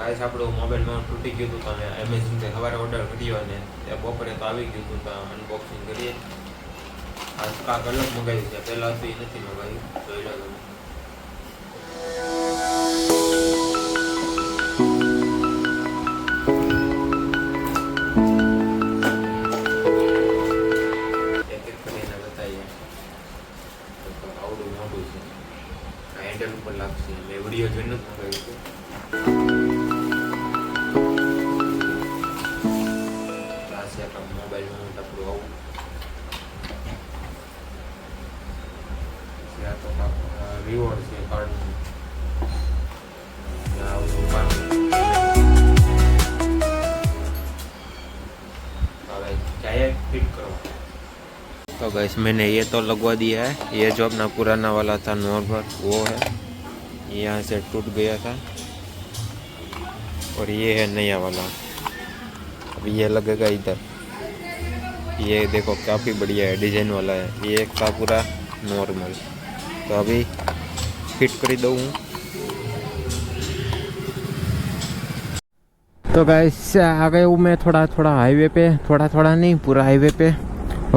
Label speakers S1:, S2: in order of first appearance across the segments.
S1: Guys આપણું મોબાઈલમાં તૂટી ગયું હતું તો અમે એમેઝોનથી સવારે ઓર્ડર કર્યો અને ત્યાં બપોરે તો આવી ગયું હતું તો અનબોક્સિંગ કરીએ. આ કાંક અલગ મંગાવ્યું છે, પહેલાં તો એ નથી મંગાવ્યું, જોઈ લો તમે. એક એક કરીને બતાવીએ. આવડું મોટું છે, હેન્ડલ ઉપર લાગશે. મેં વિડીયો જોઈને જ મંગાવ્યું હતું. મોબાઈલ માઉન્ટ આપણું આવું આ તો રિવોર્ડ છે કાર્ડ હવે ચાहे फिट करो. तो गाइस मैंने ये तो लगवा दिया है. ये जो अपना पुराना वाला था नॉर्मल वो है, यहाँ से टूट गया था. और ये है नया वाला. अब ये लगेगा इधर. ये देखो काफ़ी बढ़िया है, डिजाइन वाला है. ये एक था पूरा नॉर्मल, तो अभी फिट कर दूँ. तो गाइस आ गए हूँ मैं थोड़ा हाईवे पे, थोड़ा नहीं पूरा हाईवे पे.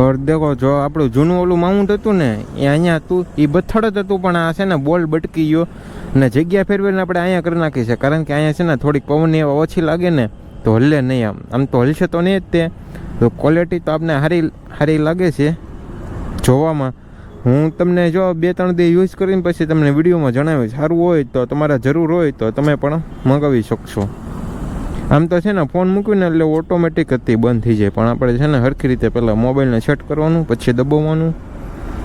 S1: और देखो जो આપણું જૂનું ઓલું માઉન્ટ હતું ને એ અહીંયા હતું, એ બથડ જ હતું, પણ આ છે ને બોલ બટકી ગયો અને જગ્યા ફેરવીને આપણે અહીંયા કરી નાખી છે. કારણ કે અહીંયા છે ને થોડીક પવન એવા ઓછી લાગે ને તો હલે નહીં. આમ તો હલશે તો નહીં જ તે. તો ક્વોલિટી તો આપણે સારી લાગે છે જોવામાં. હું તમને જો 2-3 દી યુઝ કરીને પછી તમને વિડીયોમાં જણાવીશ. સારું હોય તો તમારે જરૂર હોય તો તમે પણ મંગાવી શકશો. આમ તો છે ને ફોન મૂકીને એટલે ઓટોમેટિક હતી બંધ થઈ જાય, પણ આપણે છે ને સરખી રીતે પહેલાં મોબાઈલને સેટ કરવાનું, પછી દબાવવાનું,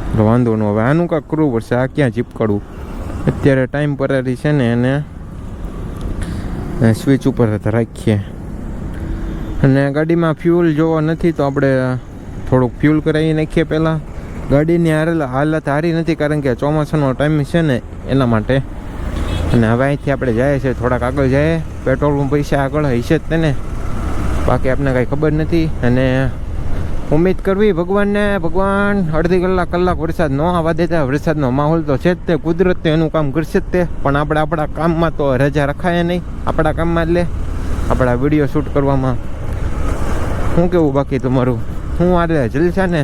S1: એટલે વાંધો ન. હવે આનું કાંઈક કરવું પડશે. આ ક્યાં ચીપકાડવું? અત્યારે ટાઈમ પરારી છે ને એને સ્વિચ ઉપર રાખીએ. અને ગાડીમાં ફ્યુલ જોવો નથી તો આપણે થોડુંક ફ્યુલ કરાવી નાખીએ પહેલાં. ગાડીની હાલત સારી નથી કારણ કે ચોમાસાનો ટાઈમ છે ને એના માટે. અને હવે અહીંથી આપણે જાય છે થોડાક આગળ જાય. પેટ્રોલનું પૈસા આગળ હશે જ તેને, બાકી આપણને કાંઈ ખબર નથી. અને ઉમ્મીદ કરવી ભગવાનને, ભગવાન અડધી કલાક વરસાદ ન આવવા દેતા. વરસાદનો માહોલ તો છે જ તે, કુદરત તો એનું કામ કરશે જ તે. પણ આપણે આપણા કામમાં તો રજા રખાય નહીં. આપણા કામમાં એટલે આપણા વિડીયો શૂટ કરવામાં. શું કેવું બાકી તમારું? શું આલે જલસા ને?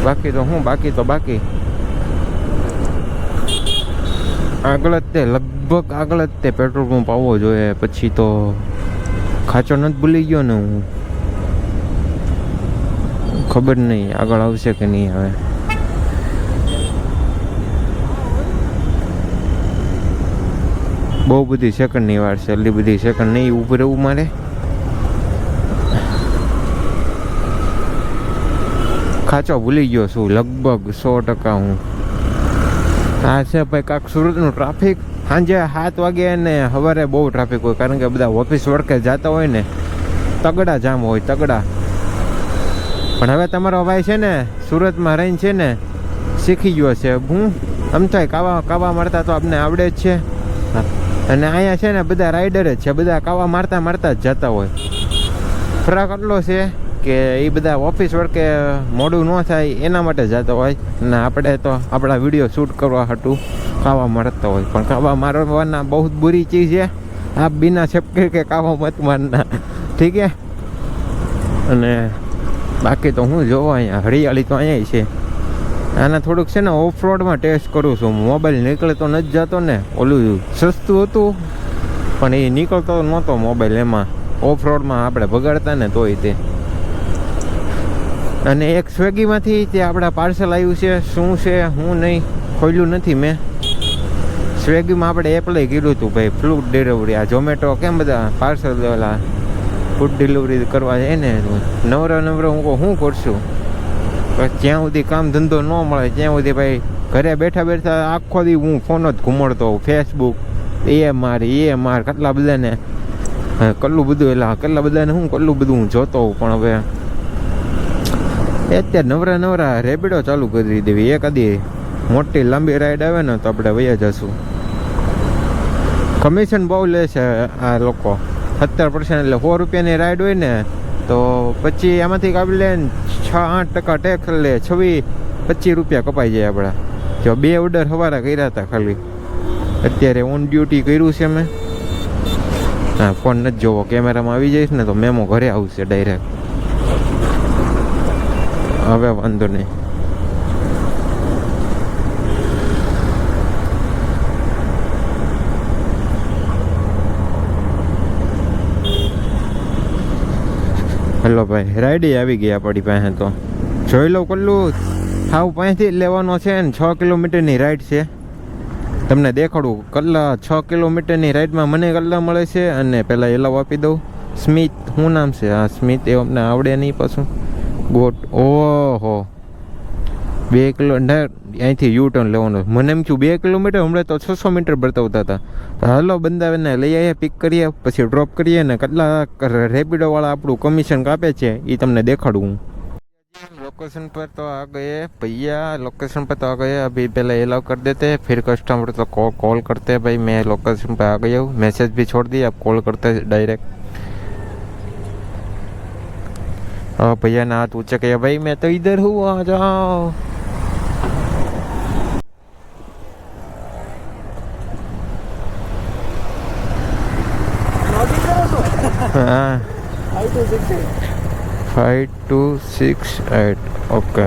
S1: બાકી તો હું બાકી આગળ જ તે, લગભગ આગળ જ તે પેટ્રોલ પંપ આવવો જોઈએ. પછી તો ખાચો નથી ભૂલી ગયો ને હું, ખબર નહીં આગળ આવશે કે નહીં. હવે બહુ બધી સેકન્ડની વાર છે, એટલી બધી સેકન્ડ નહીં ઊભું રહેવું મારે. ખાચો ભૂલી ગયો છું લગભગ 100%. હું આ છે ભાઈ કાંક સુરતનું ટ્રાફિક. સાંજે 7 વાગે ને સવારે બહુ ટ્રાફિક હોય, કારણ કે બધા ઓફિસ વર્કે જતા હોય ને, તગડા જામ હોય તગડા. પણ હવે તમારો ભાઈ છે ને સુરતમાં રહીને છે ને શીખી ગયો છે. હું આમ થાય કાવા મારતા તો આપણને આવડે જ છે. અને અહીંયા છે ને બધા રાઇડર જ છે, બધા કાવા મારતા જ જતા હોય. ફરક એટલો છે કે એ બધા ઓફિસ વર્કે મોડું ન થાય એના માટે જતા હોય, ને આપણે તો આપણા વિડીયો શૂટ કરવા હાટું કાવા મારતા હોય. પણ કાવા મારવાના બહુ બુરી ચીજ છે. આપ બિના છપકે કે કાવા મત મારના, ઠીક છે. અને બાકી તો હું જોવો અહીંયા હરિયાળી તો અહીંયા છે. આના થોડુંક છે ને ઓફ રોડમાં ટેસ્ટ કરું છું. મોબાઈલ નીકળે તો નથી જતો ને, ઓલું સસ્તું હતું પણ એ નીકળતો નહોતો મોબાઈલ. એમાં ઓફ રોડમાં આપણે બગાડતા ને તોય તે. અને એક સ્વેગીમાંથી તે આપણા પાર્સલ આવ્યું છે. શું છે હું નહીં ખોલ્યું નથી મેં. સ્વેગીમાં આપણે એપ્લાય કર્યું હતું ભાઈ ફૂડ ડિલિવરી. આ ઝોમેટો કેમ બધા પાર્સલ દેવાલા ફૂડ ડિલિવરી કરવા જાય ને, નવરા હું કહું શું કરશું? જ્યાં સુધી કામ ધંધો ન મળે ત્યાં સુધી ભાઈ ઘરે બેઠા આખો દી હું ફોન જ ઘૂમડતો હોઉં. ફેસબુક એ માર કેટલા બધાને કેટલું બધાને હું કેટલું બધું હું જોતો હોઉં. પણ હવે અત્યારે નવરા રેપિડો ચાલુ કરી દેવી. એકાદી મોટી લાંબી રાઈડ આવે ને તો આપણે વયા જશું. કમિશન બહુ લે છે આ લોકો, 70%. એટલે 100 રૂપિયાની રાઈડ હોય ને તો પછી આમાંથી કાપી લે 6-8% ટેક્સ લે. 26-25 રૂપિયા કપાઈ જાય આપણા. જો 2 ઓર્ડર સવારે કર્યા હતા ખાલી. અત્યારે ઓન ડ્યુટી કર્યું છે મેં. હા, ફોન નથી જોવો, કેમેરામાં આવી જઈશ ને તો મેમો ઘરે આવશે ડાયરેક્ટ. હવે વાંધો નહીં. હેલો ભાઈ, રાઈડ આવી ગઈ આપણી પાસે. તો જોઈ લો કલ્લું, હાવ પાસેથી જ લેવાનો છે ને 6 કિલોમીટરની રાઈડ છે. તમને દેખાડું, કલ્લા 6 કિલોમીટરની રાઈડમાં મને કલ્લા મળે છે. અને પહેલાં એલાવ આપી દઉં. સ્મિત, શું નામ છે? હા સ્મિત, એ અમને આવડે નહીં પાછું. ગોટ, ઓહો 2 કિલો અહીંથી યુ ટર્ન લેવાનો. મને એમ થયું 2 કિલોમીટર, હમણાં તો 600 મીટર બતાવતા હતા. તો હાલો બંદાને લઈ આવીએ, પિક કરીએ, પછી ડ્રોપ કરીએ ને કેટલા રેપિડોવાળા આપણું કમિશન કાપે છે એ તમને દેખાડું હું. लोकेशन पर तो आ गए भैया, लोकेशन पर तो आ गए. अभी पहले अलाउ कर देते हैं, फिर कस्टमर तो कॉल करते हैं. भाई मैं लोकेशन पर आ गया हूँ, मैसेज भी छोड़ दिया, आप कॉल करते हैं डायरेक्ट. हाँ भैया ना हाथ ऊँचा किया, भाई मैं तो इधर हूँ, आ जाओ. हाँ 5268 okay.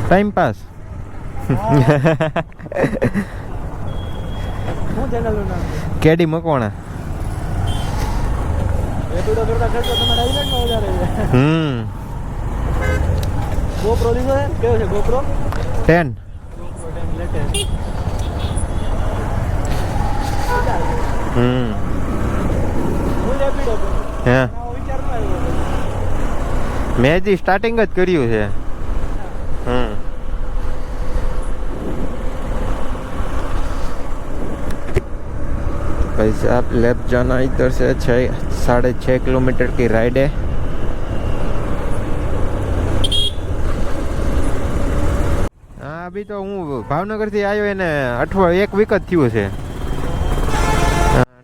S1: Time pass. KD Makwana.
S2: GoPro લીધો છે? કેવો છે GoPro?
S1: 10. હા, મેં હજી સ્ટાર્ટિંગ જ કર્યું છે. भाई साहब लेफ्ट जाना इधर से 6.5 किलोमीटर की राइड है. हाँ अभी तो हूँ भावनगर थी आयो ने 1 वीक ज थयुं छे.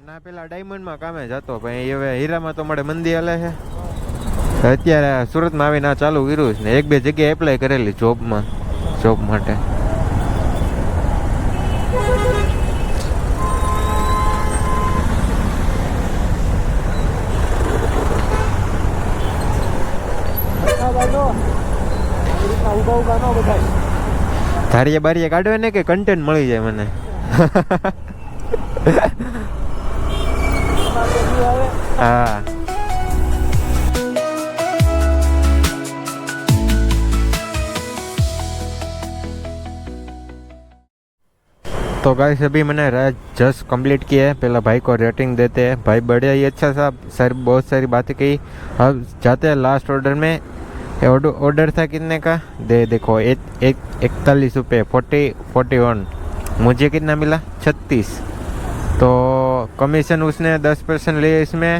S1: ના પેલા ડાયમંડમાં કામે જતો, પણ હવે હીરામાં તો મળે મંદી હાલે છે. અત્યારે સુરતમાં આવીને આ ચાલુ કર્યું છે ને 1-2 જગ્યાએ એપ્લાય કરેલી જોબ માટે. ધારીએ બારીએ કાઢવે ને કે કન્ટેન્ટ મળી જાય મને. હા तो गाइस अभी मैंने राइड जस्ट कंप्लीट किया है. पहला भाई को रेटिंग देते हैं. भाई बढ़िया ही अच्छा सा सर, बहुत सारी बातें कही. अब जाते हैं लास्ट ऑर्डर में. ऑर्डर था कितने का देखो 41 रुपये 41. मुझे कितना मिला 36. तो कमीशन उसने 10% लिए इसमें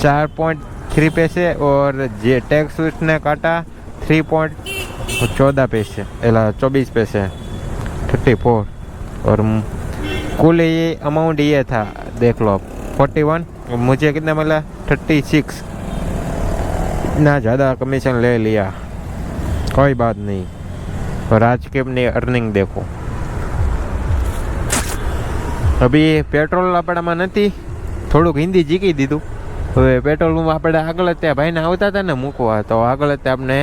S1: 4.3 पैसे, और जे टैक्स उसने काटा 3.14 पैसे, 24 पैसे 34. और कुल ये अमाउंट ये था, देख लो 41. मुझे कितना मिला 36. इतना ज़्यादा कमीशन ले लिया, कोई बात नहीं. और आज के अपनी अर्निंग देखो. अभी पेट्रोल આપણામાં નથી, થોડુંક હિન્દી જીકી દીધું. હવે પેટ્રોલ આપણે આગળ ત્યાં ભાઈને આવતા હતા ને મૂકવા, તો આગળ ત્યાં આપણે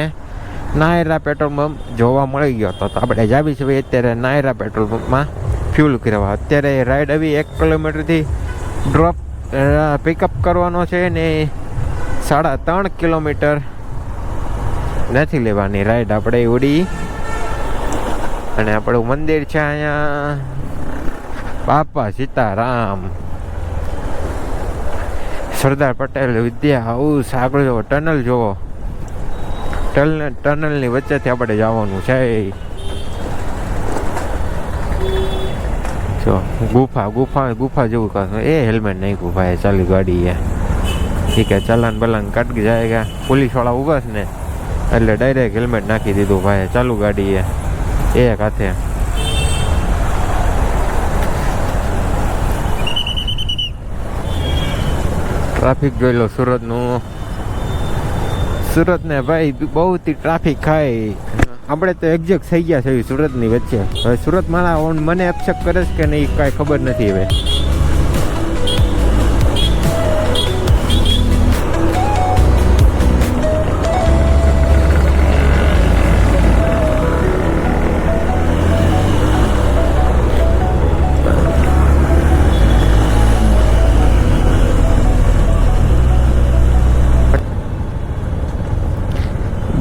S1: નાયરા પેટ્રોલ પંપ જોવા મળી ગયો હતો. તો આપણે જાવી છે અત્યારે નાયરા પેટ્રોલ પંપમાં ફ્યુલ કરવા. અત્યારે રાઈડ આવી 1 કિલોમીટરથી ડ્રોપ પિકઅપ કરવાનો છે ને 3.5 કિલોમીટર નથી લેવાની રાઈડ આપણે ઉડી. અને આપણું મંદિર છે અહીંયા બાપા સીતારામ, સરદાર પટેલ વિદ્યા હાઉસ. આગળ જોવો, ટનલ જોવો, ટનલની વચ્ચેથી આપણે જવાનું છે. જો ગુફા જેવું કાં એ હેલ્મેટ નાખ્યું ભાઈ ચાલી ગાડી એ. ઠીક હે, ચલાન બલાન કાટ જાયગા. પોલીસવાળા ઊભા છે ને એટલે ડાયરેક્ટ હેલ્મેટ નાખી દીધું ભાઈ ચાલુ ગાડી એ એક હાથે. ટ્રાફિક જોઈ લો સુરતનું. સુરત ને ભાઈ બહુ ટ્રાફિક ખાય. આપણે તો એક્ઝેક્ટ થઈ ગયા છે સુરતની વચ્ચે. હવે સુરત મારા મને એક્સેપ્ટ કરે છે કે નહીં કાંઈ ખબર નથી હવે.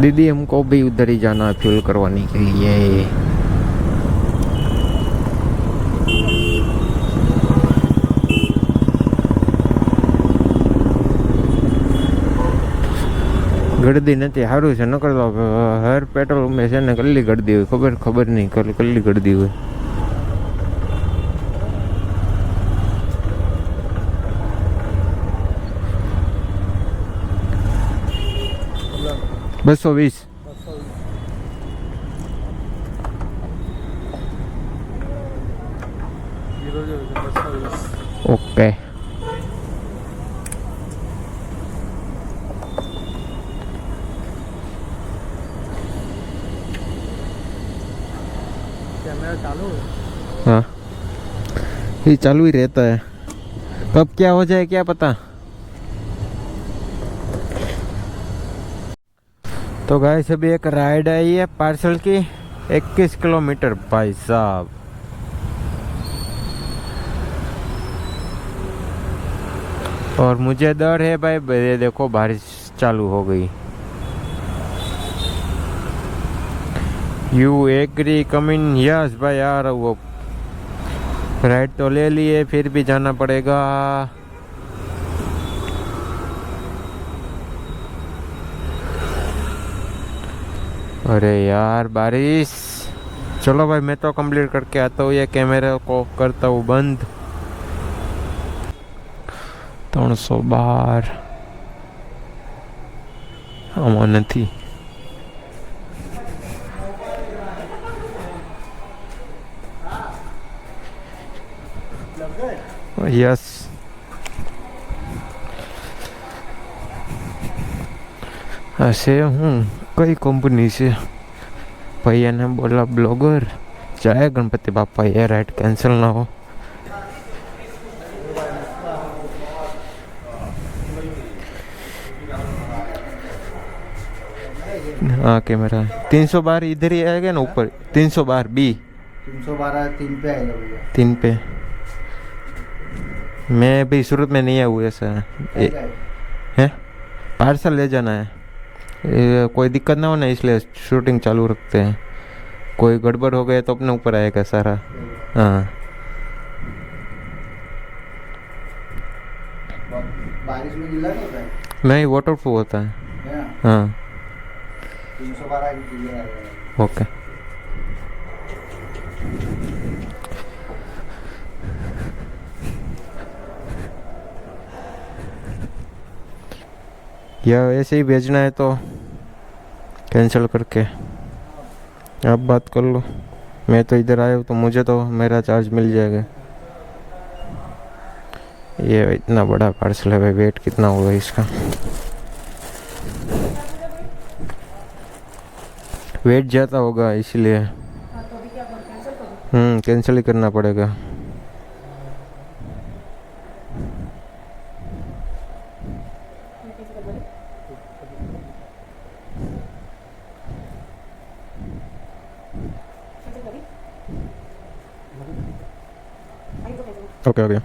S1: दीदी हमको भी उधर ही जाना है फ्यूल करवाने के लिए. ગળદી નથી સારું છે નકર તો હર પેટ્રોલ મેં છે ને કલ્લી ગળદી હોય ખબર નહીં કલ્લી ગળદી હોય. બસો 20. ઓકે.
S2: कैमरा चालू है.
S1: हाँ ये चालू ही रहता है. कब क्या हो जाए क्या पता. तो गाइस अभी एक राइड आई है पार्सल की 21 किलोमीटर भाई साहब. और मुझे डर है भाई ये देखो बारिश चालू हो गई. You agree coming. यस भाई यार वो राइड तो ले लिए फिर भी जाना पड़ेगा. अरे यार बारिश. चलो भाई मैं तो कंप्लीट करके आता हूँ. ये कैमरे को करता हूँ बंद. 312 આમાં નથી. યસ હશે. હું કઈ કંપની છે ભાઈ એને બોલા બ્લોગર. જય ગણપતિ બાપા. એ રાઈડ કેન્સલ ના હો. हाँ कैमरा 312 इधर ही आएगा ना ऊपर. 312 बी.
S2: 312 3 पे आएगा भैया.
S1: 3 पे. मैं भी सूरत में नहीं आया हूँ ऐसा है. पार्सल ले जाना है. कोई दिक्कत ना हो ना इसलिए शूटिंग चालू रखते हैं. कोई गड़बड़ हो गया तो अपने ऊपर आएगा सारा. हाँ
S2: बारिश में गीला नहीं होता है.
S1: नहीं वाटरप्रूफ होता है. हाँ
S2: 312 गीला आएगा.
S1: ओके. या ऐसे ही भेजना है तो कैंसिल करके आप बात कर लो. मैं तो इधर आया हूँ तो मुझे तो मेरा चार्ज मिल जाएगा. ये इतना बड़ा पार्सल है भाई. वेट कितना होगा इसका. वेट ज़्यादा होगा इसलिए कैंसिल ही करना पड़ेगा. Okay okay.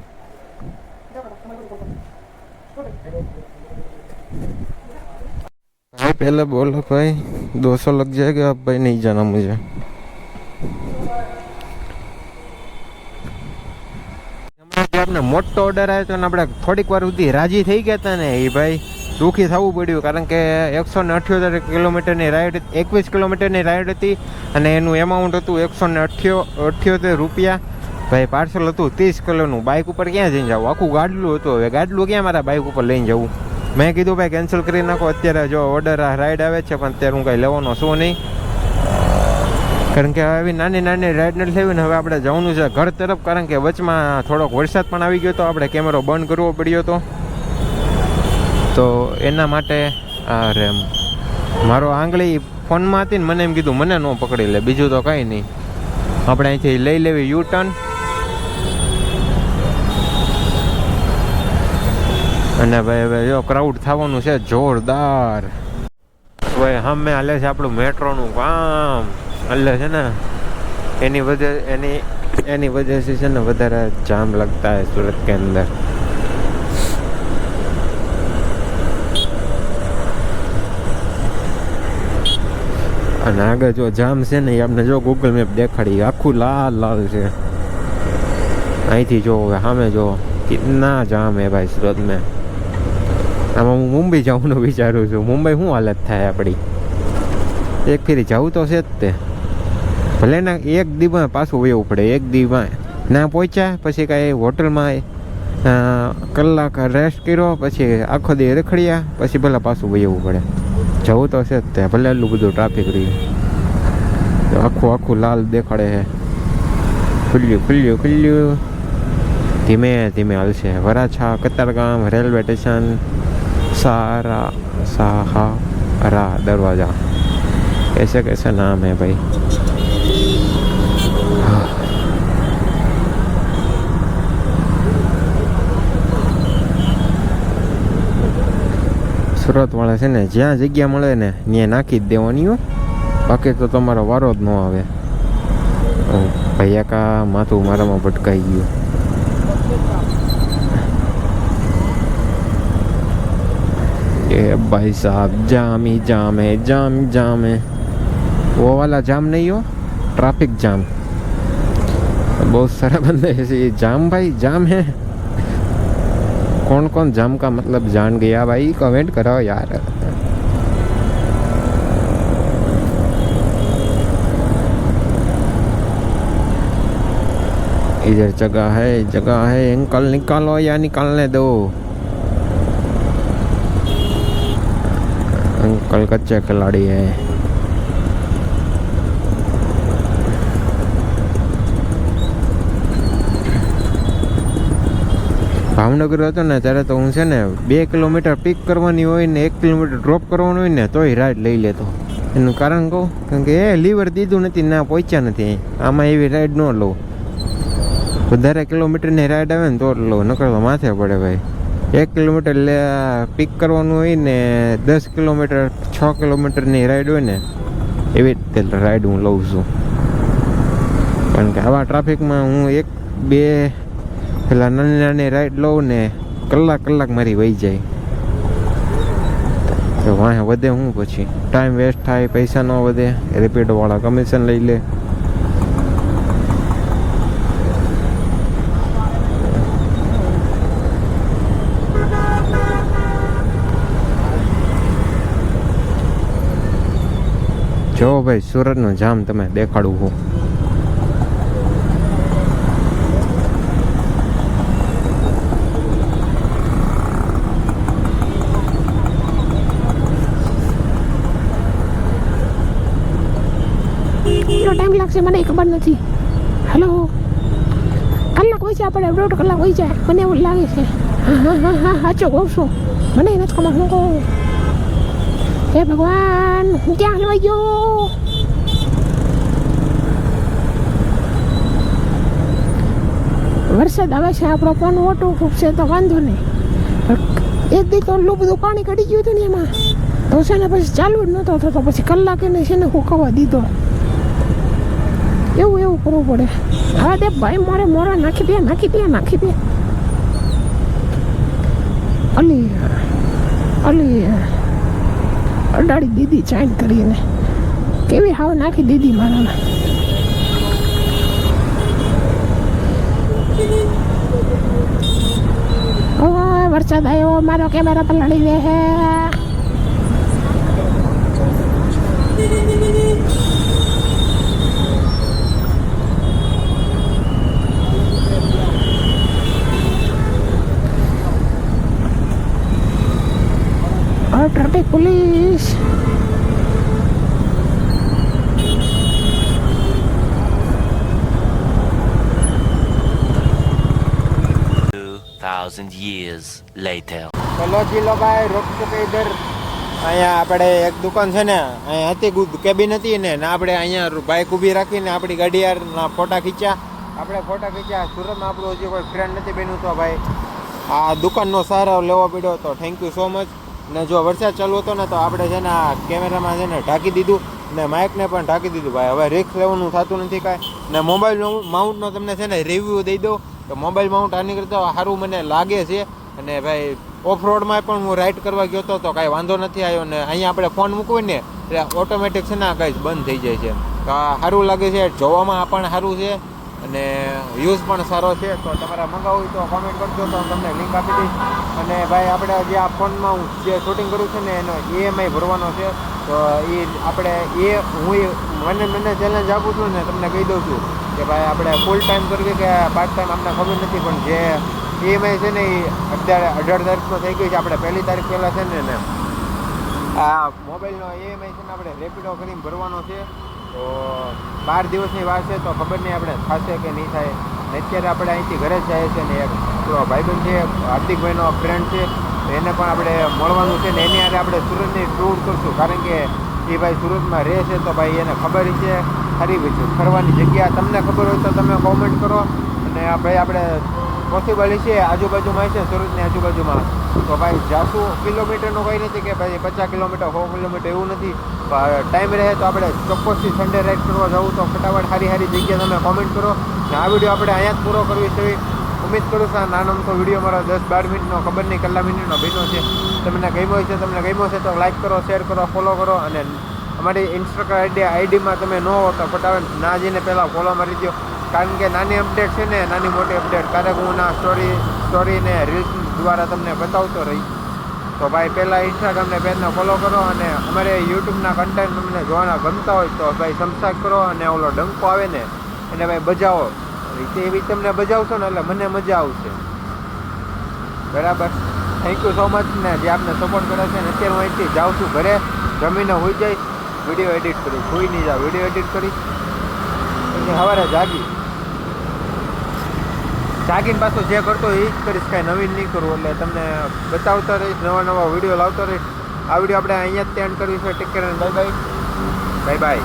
S1: भाई पहले बोलो भाई 200 लग जाएगा. अब भाई नहीं जाना मुझे. આપણે મોટો ઓર્ડર આવ્યો તો ને આપણે થોડીક વાર સુધી રાજી થઈ ગયા હતા ને એ ભાઈ દુઃખી થવું પડ્યું. કારણ કે 178 કિલોમીટરની રાઈડ 21 કિલોમીટરની રાઈડ હતી અને એનું એમાઉન્ટ હતું 178 રૂપિયા. ભાઈ પાર્સલ હતું 30 કિલોનું. બાઇક ઉપર ક્યાં જઈને જવું. આખું ગાડલું હતું. હવે ગાડલું ક્યાં મારા બાઇક ઉપર લઈને જવું. મેં કીધું ભાઈ કેન્સલ કરી નાખો. અત્યારે જો ઓર્ડર રાઈડ આવે છે પણ અત્યારે હું કાંઈ લેવાનો છું નહીં. કારણ કે આવી નાની નાની રાઈડ નથી લેવી ને. હવે આપણે જવાનું છે ઘર તરફ. કારણ કે વચમાં થોડોક વરસાદ પણ આવી ગયો તો આપણે કેમેરો બંધ કરવો પડ્યો હતો. તો એના માટે અરે મારો આંગળી ફોનમાં હતી ને મને એમ કીધું મને ન પકડી લે, બીજું તો કાંઈ નહીં. આપણે અહીંથી લઈ લેવી યુ ટર્ન અને ભાઈ હવે જો ક્રાઉડ થવાનું છે જોરદાર. ભાઈ સામે હાલે છે આપણું મેટ્રોનું કામ, એટલે છે ને એની વજહ से ને વધારે જામ लगता है सूरत के अंदर. અને આગળ જો જામ છે ને એ આપણે જો ગૂગલ મેપ દેખાડી, આખું લાલ લાલ છે. અહીંથી જો હવે સામે જો કિતના જામ હે ભાઈ सूरत में. આમાં હું મુંબઈ જવાનું વિચારું છું. મુંબઈ શું હાલત થાય આપણી, એક ફેરી જવું તો છે જ તે. ભલે ને એક દીમાં પાછું વહેવું પડે, એક દીમાં ના પહોંચ્યા પછી કાંઈ હોટલમાં કલાક રેસ્ટ કર્યો પછી આખો દી રખડ્યા પછી ભલે પાછું વહેવું પડે. જવું તો છે જ તે, ભલે એટલું બધું ટ્રાફિક રહ્યું. આખું લાલ દેખાડે છે. ખુલ્યું ધીમે ધીમે હાલશે. વરાછા કતારગામ રેલવે સ્ટેશન सहारा दरवाज़ा ऐसे कैसे नाम है भाई. સુરત વાળા છે ને જ્યાં જગ્યા મળે ને ત્યાં નાખી જ દેવાની હો, બાકી તો તમારો વારો જ ન આવે. ભૈયા કા માથું મારામાં ભટકાઈ ગયું. ये भाई साहब जाम ही जाम है, जाम है. वो वाला जाम नहीं हो, ट्रैफिक जाम. बहुत सारा बंदे ऐसे ये जाम भाई जाम है. कौन जाम का मतलब जान गया भाई, कमेंट करो यार. इधर जगह है अंकल, निकालो या निकालने दो. अंकल कच्चे खिलाड़ी है. ભાવનગર હતો ને ત્યારે તો હું છે ને 2 કિલોમીટર પિક કરવાની હોય ને 1 કિલોમીટર ડ્રોપ કરવાનું હોય ને તોય રાઈડ લઈ લેતો. એનું કારણ કહું, કારણ કે એ લીવર દીધું નથી, ના પહોંચ્યા નથી. આમાં એવી રાઈડ ન લઉં. વધારે કિલોમીટરની રાઈડ આવે ને તો લઉં, નકર તો માથે પડે ભાઈ. 1 કિલોમીટર પિક કરવાનું હોય ને 10 કિલોમીટર 6 કિલોમીટરની રાઈડ હોય ને એવી રીતે રાઈડ હું લઉં છું. કારણ કે આવા ટ્રાફિકમાં હું 1-2 પેલા નાની રાઈડ લઉં ને કલાક મારી વહી જાય. તો વાંહે વધે હું પછી ટાઈમ વેસ્ટ થાય, પૈસા ન વધે. રેપિડોવાળા કમિશન લઈ લે. જો ભાઈ સુરતનો જામ તમે દેખાડું હું.
S3: કેટલો ટાઈમ લાગશે મને ખબર નથી. હેલો, કલાક હોય છે આપણે, 1.5 કલાક હોય જાય મને એવું લાગે છે. હા સાચો કહું છું, મને નથી ખબર. હું કહું હે ભગવાન, હું ક્યાં હલવાઈ ગયો? વરસાદ આવે છે, આપણો ફોન વોટરપ્રૂફ છે તો વાંધો નહીં. એક દી તો એટલું બધું પાણી કાઢી ગયું હતું ને એમાં તો છે ને પછી ચાલુ જ નહોતો થતો. પછી કલાકે ને છે ને હુકવવા દીધો. એવું કરવું પડે. હા દે ભાઈ, મારે મોરા નાખી દે. અલી અડાડી દીધી ચાઈન કરીને. કેવી હાવ નાખી દીધી મારા. વરસાદ આવ્યો, મારો કેમેરા પલાળી દે હે. Traffic police.
S4: Thousand years later.
S1: चलो जी लो भाई, रोक चुके इधर અહીંયા આપણે એક દુકાન છે ને અહીંયા હતી કેબિન હતી ને આપણે અહીંયા બાઇક ઊભી રાખીને આપણી ગાડી યારના ફોટા ખીચ્યા. આપણે ફોટા ખીચ્યા. સુરતમાં આપણું હજી કોઈ ફ્રેન્ડ નથી બન્યું તો ભાઈ આ દુકાનનો સહારો લેવો પડ્યો તો થેન્ક યુ સો મચ. ને જો વરસાદ ચાલુ હતો ને તો આપણે છે ને આ કેમેરામાં છે ને ઢાંકી દીધું ને માઇકને પણ ઢાંકી દીધું ભાઈ. હવે રિસ્ક લેવાનું થતું નથી કાંઈ. ને મોબાઈલ માઉન્ટનો તમને છે ને રિવ્યૂ દઈ દઉં તો મોબાઈલ માઉન્ટ આની કરતાં સારું મને લાગે છે. અને ભાઈ ઓફ રોડમાં પણ હું રાઇડ કરવા ગયો હતો તો કાંઈ વાંધો નથી આવ્યો. ને અહીંયા આપણે ફોન મૂકવું ને એટલે ઓટોમેટિક છે ને કાંઈ બંધ થઈ જાય છે. તો સારું લાગે છે, જોવામાં પણ સારું છે અને યુઝ પણ સારો છે. તો તમારે મંગાવવું હોય તો કોમેન્ટ કરજો તો તમને લિંક આપી દઈશ. અને ભાઈ આપણે જે આ ફોનમાં હું જે શૂટિંગ કરું છું ને એનો EMI ભરવાનો છે. તો એ આપણે મને ચેલેન્જ આપું છું ને તમને કહી દઉં છું કે ભાઈ આપણે ફૂલ ટાઈમ કરવી કે પાર્ટ ટાઈમ આપણને ખબર નથી, પણ જે EMI છે ને એ 18 તારીખનો થઈ ગઈ છે. આપણે 1 તારીખ પહેલાં છે ને આ મોબાઈલનો EMI છે ને આપણે રેપિડો કરીને ભરવાનો છે. તો 12 દિવસની વાર છે તો ખબર નહીં આપણે થશે કે નહીં થાય. અત્યારે આપણે અહીંથી ઘરે જ જઈએ છીએ ને એક આપણો ભાઈબંધ છે હાર્દિકભાઈનો ફ્રેન્ડ છે તો એને પણ આપણે મળવાનું છે ને એની હારે આપણે સુરતની ટૂર કરશું. કારણ કે એ ભાઈ સુરતમાં રહે છે તો ભાઈ એને ખબર છે ખરી ફરવાની જગ્યા. તમને ખબર હોય તો તમે કોમેન્ટ કરો. અને ભાઈ આપણે પોસિબલ છે આજુબાજુમાં છે સુરતની આજુબાજુમાં તો ભાઈ જાશું. કિલોમીટરનું કંઈ નથી કે ભાઈ 50 કિલોમીટર 100 કિલોમીટર એવું નથી. ટાઈમ રહે તો આપણે ચોક્કસથી સન્ડે રાઈડ કરવા જવું તો ફટાફટ સારી જગ્યા તમે કોમેન્ટ કરો. ને આ વિડીયો આપણે અહીંયા જ પૂરો કરવી છે. ઉમ્મીદ કરું છું આ નાનો તો વિડીયો મારો 10-12 મિનિટનો ખબર નહીં કેટલા મિનિટનો બન્યો છે. તમને ગમ્યો છે તો લાઈક કરો, શેર કરો, ફોલો કરો. અને અમારી ઇન્સ્ટાગ્રામ આઈડીમાં તમે ન હો તો ફટાફટ ના જઈને પહેલાં ફોલો મારી દો. કારણ કે નાની અપડેટ છે ને નાની મોટી અપડેટ ક્યારેક હું ના સ્ટોરી ને રીલ્સ દ્વારા તમને બતાવતો રહી. તો ભાઈ પહેલાં ઇન્સ્ટાગ્રામને પેજને ફોલો કરો. અને અમારે યુટ્યુબના કન્ટેન્ટ તમને જોવાના ગમતા હોય તો ભાઈ સબસ્ક્રાઈબ કરો. અને ઓલો ડંકો આવે ને એને ભાઈ બજાવો. એવી તમને બજાવશો ને એટલે મને મજા આવશે. બરાબર. થેન્ક યુ સો મચ ને જે આપને સપોર્ટ કરે છે. ને અત્યારે હું અહીંથી જાઉં છું ઘરે, જમીને હોઈ જઈશ, વિડીયો એડિટ કરીશ. હોઈ નહીં જાઉં, વિડીયો એડિટ કરીશ પછી સવારે જાગીને પાછું જે કરતો એ જ કરીશ, કાંઈ નવીન નહીં કરું. એટલે તમને બતાવતો રહીશ, નવા વિડીયો લાવતો રહીશ. આ વિડીયો આપણે અહીંયા જ એન્ડ કરવી છે. Take care and bye bye.